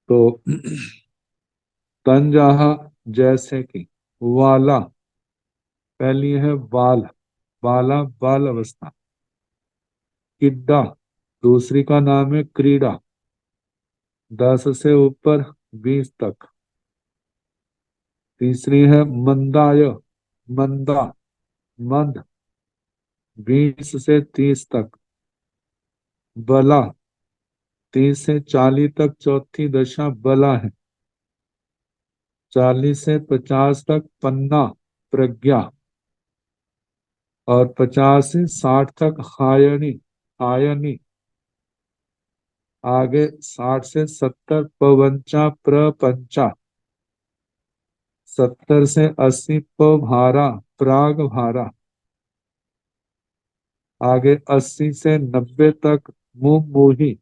तो तंजहा जैसे कि, वाला पहली है बाल, बाला बाल अवस्था। किड्डा दूसरी का नाम है क्रीड़ा, 10 से ऊपर 20 तक। तीसरी है मंदाय, मंदा मंद, 20 से 30 तक। बला 30 से 40 तक चौथी दशा बला है। 40 से 50 तक पन्ना प्रज्ञा, और 50 से 60 तक हायनी, हायनी। आगे 60 से 70 पवंचा प्रपंचा, 70 से 80 पभारा प्राग भारा। आगे 80 से 90 तक मुंह मुही,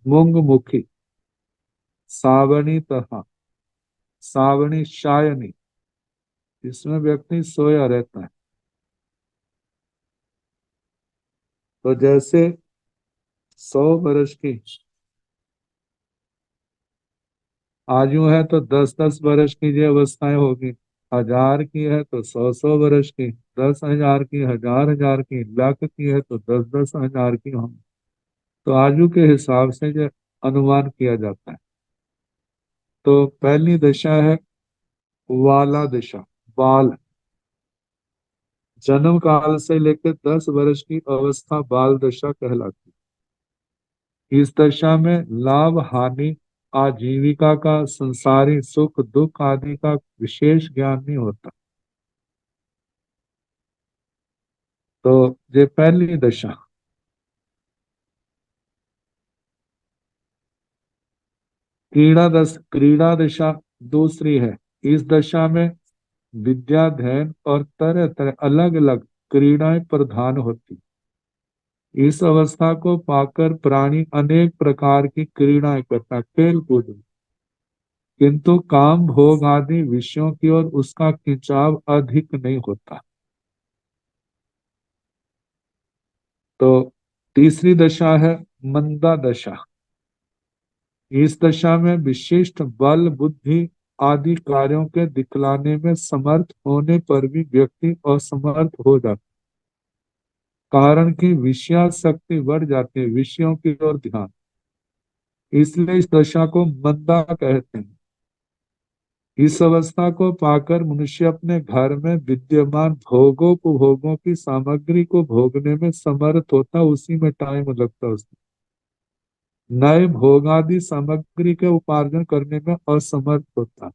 मूंग मुखी। सावणी तथा, सावणी शायनी, इसमें व्यक्ति सोया रहता है। तो जैसे 100 वर्ष की आयु है तो 10-10 वर्ष की ये अवस्थाएं होगी। 1000 की है तो 100-100 वर्ष की, 10,000 की, 1000-1000 की, लाख की है तो 10,000-10,000 की होंगी। तो आयु के हिसाब से जो अनुमान किया जाता है। तो पहली दशा है वाला दशा, बाल। जन्म काल से लेकर 10 वर्ष की अवस्था बाल दशा कहलाती है। इस दशा में लाभ हानि, आजीविका का, संसारी सुख दुख आदि का विशेष ज्ञान नहीं होता। तो ये पहली दशा। क्रीड़ा दशा दूसरी है। इस दशा में विद्या अध्ययन और तरह तरह अलग अलग क्रीड़ाएं प्रधान होती। इस अवस्था को पाकर प्राणी अनेक प्रकार की क्रीड़ाएं करता है, खेल कूद। किंतु काम भोग आदि विषयों की ओर उसका खिंचाव अधिक नहीं होता। तो तीसरी दशा है मंदा दशा। इस दशा में विशिष्ट बल बुद्धि आदि कार्यों के दिखलाने में समर्थ होने पर भी व्यक्ति असमर्थ हो जाता है। कारण कि विषयासक्ति बढ़ जाती है, विषयों की ओर ध्यान। इसलिए इस दशा को मंदा कहते हैं। इस अवस्था को पाकर मनुष्य अपने घर में विद्यमान भोगोपभोगों की सामग्री को भोगने में समर्थ होता, उसी में टाइम लगता है उसको। नए भोगादि सामग्री के उपार्जन करने में असमर्थ होता।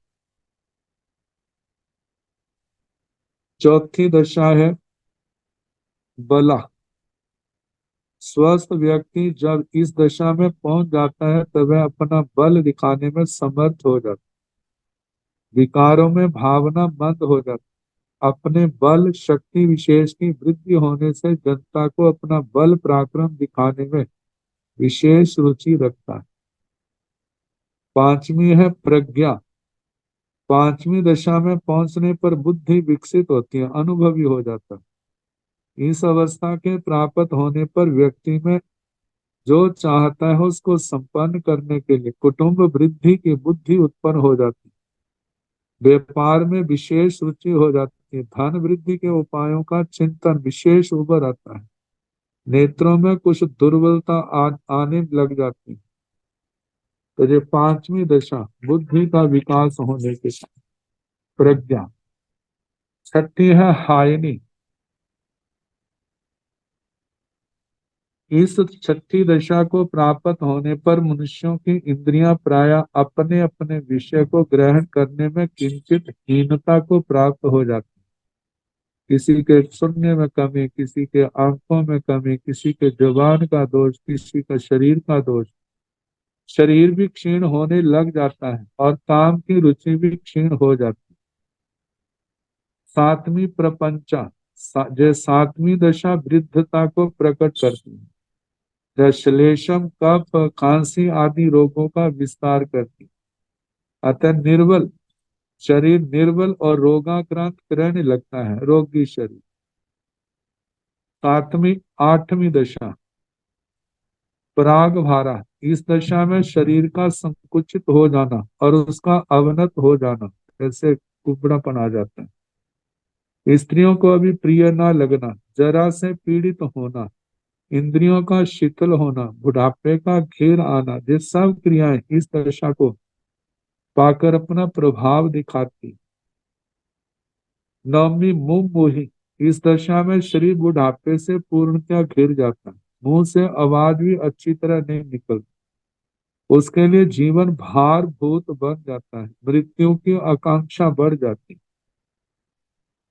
चौथी दशा है बला। स्वस्थ व्यक्ति जब इस दशा में पहुंच जाता है तब वह अपना बल दिखाने में समर्थ हो जाता, विकारों में भावना मंद हो जाती। अपने बल शक्ति विशेष की वृद्धि होने से जनता को अपना बल पराक्रम दिखाने में विशेष रुचि रखता है। पांचवी है प्रज्ञा। पांचवी दशा में पहुंचने पर बुद्धि विकसित होती है, अनुभवी हो जाता है। इस अवस्था के प्राप्त होने पर व्यक्ति में जो चाहता है उसको संपन्न करने के लिए कुटुंब वृद्धि की बुद्धि उत्पन्न हो जाती है। व्यापार में विशेष रुचि हो जाती है। धन वृद्धि के उपायों का चिंतन विशेष उभर आता है। नेत्रों में कुछ दुर्बलता आने लग जाती है। तो ये पांचवी दशा बुद्धि का विकास होने के साथ प्रज्ञा। छठी है हायनी। इस छठी दशा को प्राप्त होने पर मनुष्यों की इंद्रियां प्राय अपने अपने विषय को ग्रहण करने में किंचित हीनता को प्राप्त हो जाती। किसी के सुनने में कमी, किसी के आंखों में कमी, किसी के जुबान का दोष, किसी का शरीर का दोष। शरीर भी क्षीण होने लग जाता है और काम की रुचि भी क्षीण हो जाती है। सातवीं प्रपंचा, जो सातवीं दशा वृद्धता को प्रकट करती है। जो श्लेषम, कफ, खांसी आदि रोगों का विस्तार करती है। अतः निर्बल शरीर निर्बल और रोगाक्रांत रहने लगता है, रोगी शरीर। सातवीं आठवीं दशा पराग भारा। इस दशा में शरीर का संकुचित हो जाना और उसका अवनत हो जाना, जैसे कुबड़ापन आ जाता है। स्त्रियों को अभी प्रिय न लगना, जरा से पीड़ित होना, इंद्रियों का शिथिल होना, बुढ़ापे का घेर आना, ये सब क्रियाएं इस दशा को पाकर अपना प्रभाव दिखाती। नवमी मुंह मोही। इस दशा में शरीर बुढ़ापे से पूर्णतः घिर जाता है। मुंह से आवाज भी अच्छी तरह नहीं निकलती। उसके लिए जीवन भार भूत बन जाता है, मृत्यु की आकांक्षा बढ़ जाती है।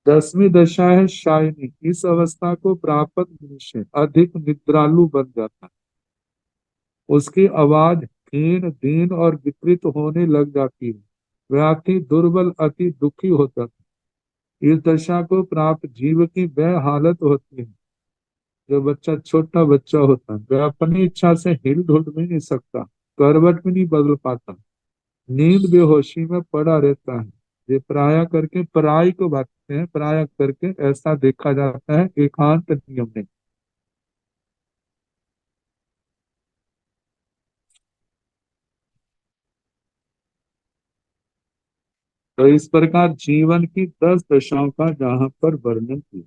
दसवीं दशा है शायनी। इस अवस्था को प्राप्त मनुष्य अधिक निद्रालु बन जाता है। उसकी आवाज क्षीण, दीन और विकृत होने लग जाती है। वह अति दुर्बल, अति दुखी होता है। इस दशा को प्राप्त जीव की वह हालत होती है, जो बच्चा छोटा बच्चा होता है, वह अपनी इच्छा से हिल डुल भी नहीं सकता, करवट भी नहीं बदल पाता, नींद बेहोशी में पड़ा रहता है। ये प्राय करके पराई को बांटते हैं, प्राय करके ऐसा देखा जाता है एकांत नियम में। तो इस प्रकार जीवन की 10 दशाओं का जहां पर वर्णन किया।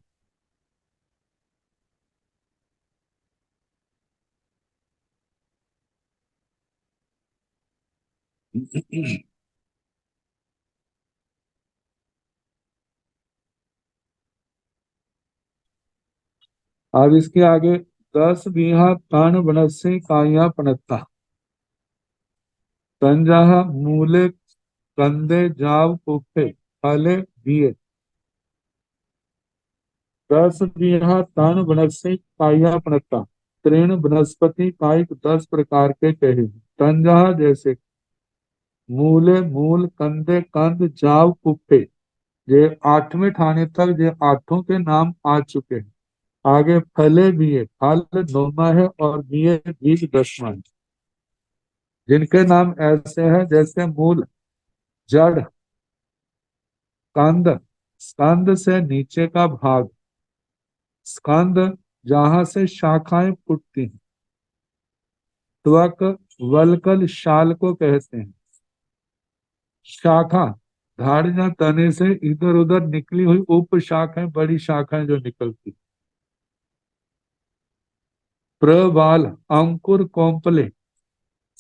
अब इसके आगे 10 बीघा तान बनस्य काया पनत्ता तंजाह मूले कंदे जाव कुप्पे फले दिए। 10 बीघा तान बनस्य काया पनत्ता। तृण वनस्पति कायिक 10 प्रकार के कहे। तंजाह जैसे मूले मूल, कंदे कंद, जाव कुप्पे। ये 8वें ठाणे तक ये आठों के नाम आ चुके हैं। आगे फले भी है, फल 9वां है और बीए बीज 10वां है। जिनके नाम ऐसे हैं जैसे मूल, जड़, कंद, स्कंद से नीचे का भाग, स्कंद जहां से शाखाएं फूटती हैं, त्वक, वल्कल शाल को कहते हैं। शाखा झाड़ियां तने से इधर उधर निकली हुई उप शाखाएं, बड़ी शाखाएं जो निकलती। प्रवाल अंकुर कोंपले।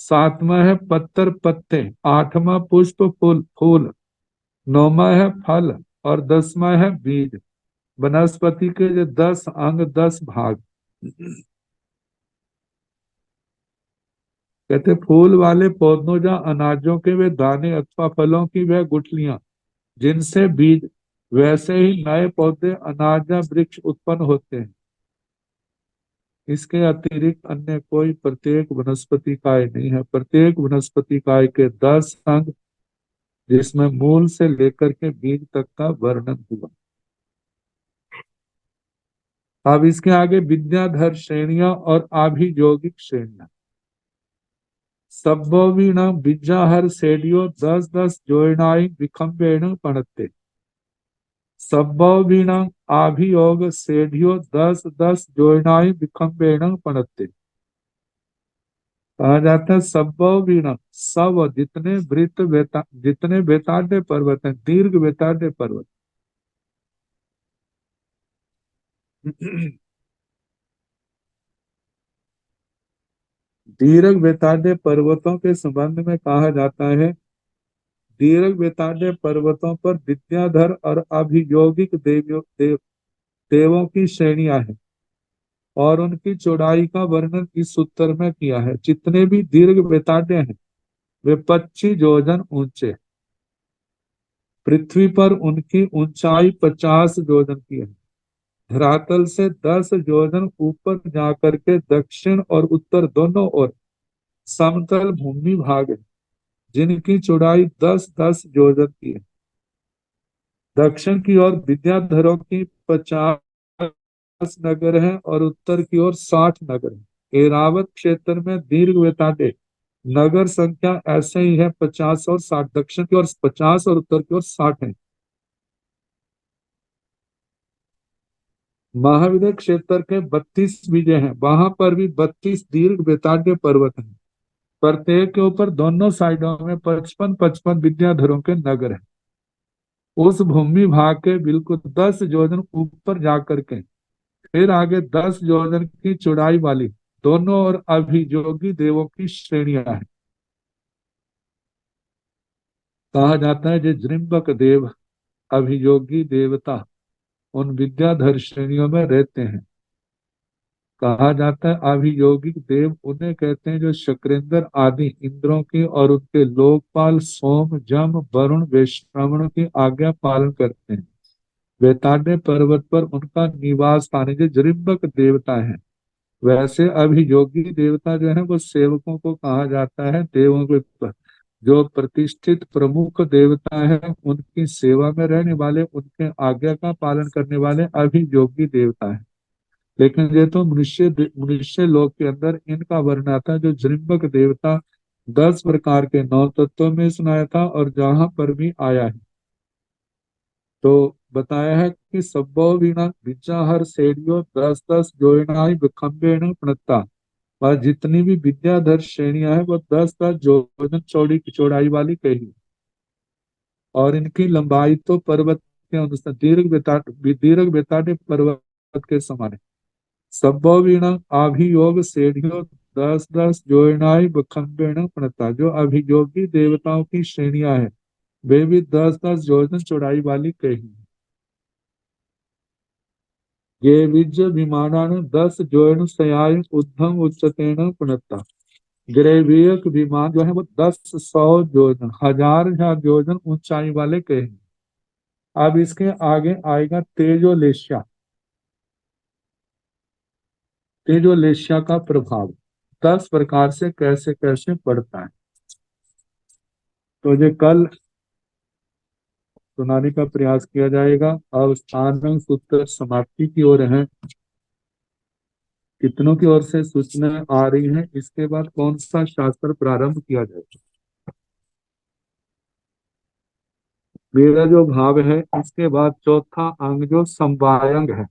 7वां है पत्तर पत्ते। 8वां पुष्प फूल फूल। 9वां है फल और 10वां है बीज। वनस्पति के जो 10 अंग, 10 भाग। कहते फूल वाले पौधों या अनाजों के वे दाने अथवा फलों की वह गुठलियां जिनसे बीज, वैसे ही नए पौधे, अनाज या वृक्ष उत्पन्न होते हैं। इसके अतिरिक्त अन्य कोई प्रत्येक वनस्पति काय नहीं है। प्रत्येक वनस्पति काय के 10 अंग, जिसमें मूल से लेकर के बीज तक का वर्णन हुआ। अब इसके आगे विद्याधर श्रेणियां और आभियोगिक श्रेणियां। सब्बोवीण विद्याहर सेडियो 10 10 जोड़नाई विखम्बेण पणते। सब्बोवीण आभियोग सेडियो 10 10 जोड़नाई विखम्बेण पणते। कहा जाता है सब्बोवीण, सब जितने वृत्त जितने बेताड्य पर्वत हैं, दीर्घ बेताड्य पर्वत। दीर्घ बेताड्य पर्वतों के संबंध में कहा जाता है दीर्घ बेताड़े पर्वतों पर विद्याधर और अभियोगिक देवों की श्रेणियां हैं, और उनकी चौड़ाई का वर्णन इस सूत्र में किया है। जितने भी दीर्घ बेताड़े हैं वे 25 योजन ऊंचे। पृथ्वी पर उनकी ऊंचाई 50 योजन की है। धरातल से 10 योजन ऊपर जाकर के दक्षिण और उत्तर दोनों ओर समतल भूमि भाग है, जिनकी चौड़ाई 10-10 योजन की है। दक्षिण की ओर विद्याधरों की 50 नगर हैं और उत्तर की ओर 60 नगर हैं। एरावत क्षेत्र में दीर्घ बेताड़े नगर संख्या ऐसे ही है, 50 और 60। दक्षिण की ओर 50 और उत्तर की ओर 60 है। महाविद्य क्षेत्र के 32 विजय हैं, वहां पर भी 32 दीर्घ बेताड्य पर्वत हैं। प्रत्येक के ऊपर दोनों साइडों में 55-55 विद्याधरों के नगर हैं। उस भूमि भाग के बिल्कुल 10 योजन ऊपर जाकर के फिर आगे 10 योजन की चौड़ाई वाली दोनों और अभियोगी देवों की श्रेणियां हैं। कहा जाता है जो जृंबक देव अभियोगी देवता उन विद्याधर श्रेणियों में रहते हैं। कहा जाता है अभियोगिक देव उन्हें कहते हैं जो शक्रेंद्र आदि इंद्रों की और उनके लोकपाल सोम जम वरुण वैश्रवण की आज्ञा पालन करते हैं। वेताड्य पर्वत पर उनका निवास स्थान है, जो जृंबक देवता है। वैसे अभियोगी देवता जो है वो सेवकों को कहा जाता है। देवों के जो प्रतिष्ठित प्रमुख देवता है उनकी सेवा में रहने वाले, उनके आज्ञा का पालन करने वाले अभियोगी देवता है। लेकिन ये तो मनुष्य लोक के अंदर इनका वर्ण आता है। जो जृंबक देवता 10 प्रकार के 9 तत्वों में सुनाया था और जहां पर भी आया है तो बताया है कि सब्बो वीणा विद्या हर सेडियो 10-10 जोड़नाई खंबेण प्रणता। और जितनी भी विद्याधर श्रेणियां हैं वो 10-10 जोड़न चौड़ी चौड़ाई वाली कही। और इनकी लंबाई तो पर्वत के अनुसार दीर्घ बेताड़ पर्वत के समान है। सब्बो वीणा अभियोग सेढ़ियों 10-10 जोड़नाई बखंबेण प्रणता। जो अभियोगी देवताओं की श्रेणियां हैं वे भी 10-10 योजन चौड़ाई वाली कही। ये विज विमानान 10 जोड़न सयाय उद्धम उच्चतेन पुनता। ग्रेवियक विमान जो है वो 10-100 योजन 1000-1000 योजन ऊंचाई वाले कहे। अब इसके आगे आएगा तेजोलेशिया। तेजोलेशिया का प्रभाव 10 प्रकार से कैसे कैसे पड़ता है तो ये कल सुनाने का प्रयास किया जाएगा। अब स्थान सूत्र समाप्ति की ओर है। कितनों की ओर से सूचना आ रही है इसके बाद कौन सा शास्त्र प्रारंभ किया जाएगा। मेरा जो भाव है इसके बाद चौथा अंग जो संवायंग है,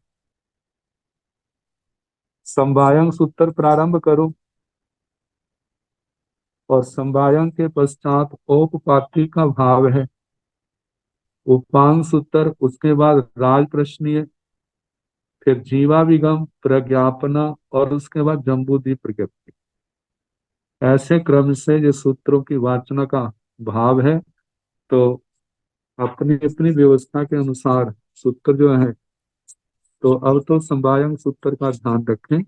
संवायंग सूत्र प्रारंभ करूं और संवायंग के पश्चात औपपाती का भाव है, उपांग सूत्र, उसके बाद राज प्रश्नीय, फिर जीवाभिगम प्रज्ञापना और उसके बाद जम्बूद्वीप प्रज्ञप्ति। ऐसे क्रम से ये सूत्रों की वाचना का भाव है। तो अपनी अपनी व्यवस्था के अनुसार सूत्र जो है तो अब तो संवायंग सूत्र का ध्यान रखें।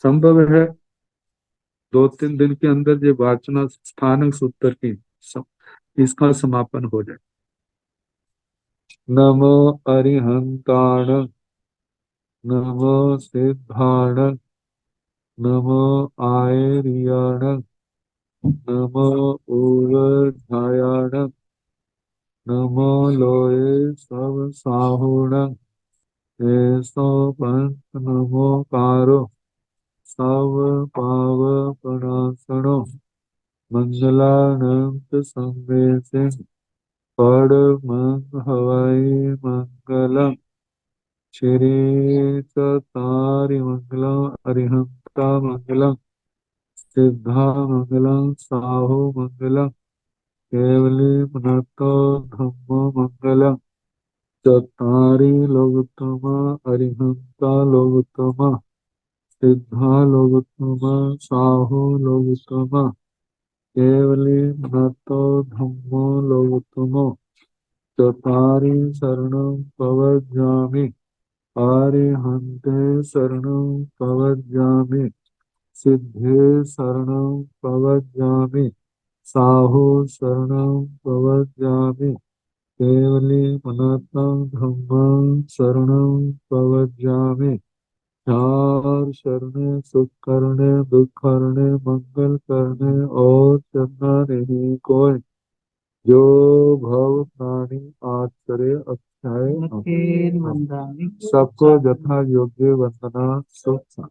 संभव है 2-3 दिन के अंदर ये वाचना स्थानक सूत्र की इसका समापन हो जाए। नमो अरिहंताण, नमो सिद्धाण, नमो आयर्याण, नमो ऊर्ध्यायाण, नमो लोये सब साहुण, ऐसो पंथ नमो कारो सब पावपनासनो, मंगलानंत संवेसे पड़ मंग हवाई मंगलम, श्री चतारि मंगलम अरिहंता मंगलम, सिद्धा मंगलम साहु मंगलम, केवली पुनतो धम्मो मंगलम, चतारि लोकोत्तमा अरिहंता लोकोत्तमा, सिद्धा लोकोत्तमा साहु लोकोत्तमा, केवली नतो धम्मो लोगोत्तमो चत्वारि शरणं प्रव्रजामि अरिहन्ते शरणं प्रव्रजामि सिद्धे शरणं प्रव्रजामि साहु शरणं प्रव्रजामि केवली मनतं धम्मं शरणं प्रव्रजामि चार शरण सुख करने दुख करने मंगल करने और चलना नहीं कोई जो भव प्राणी आचरे अक्षय सबको यथा योग्य वंदना सुख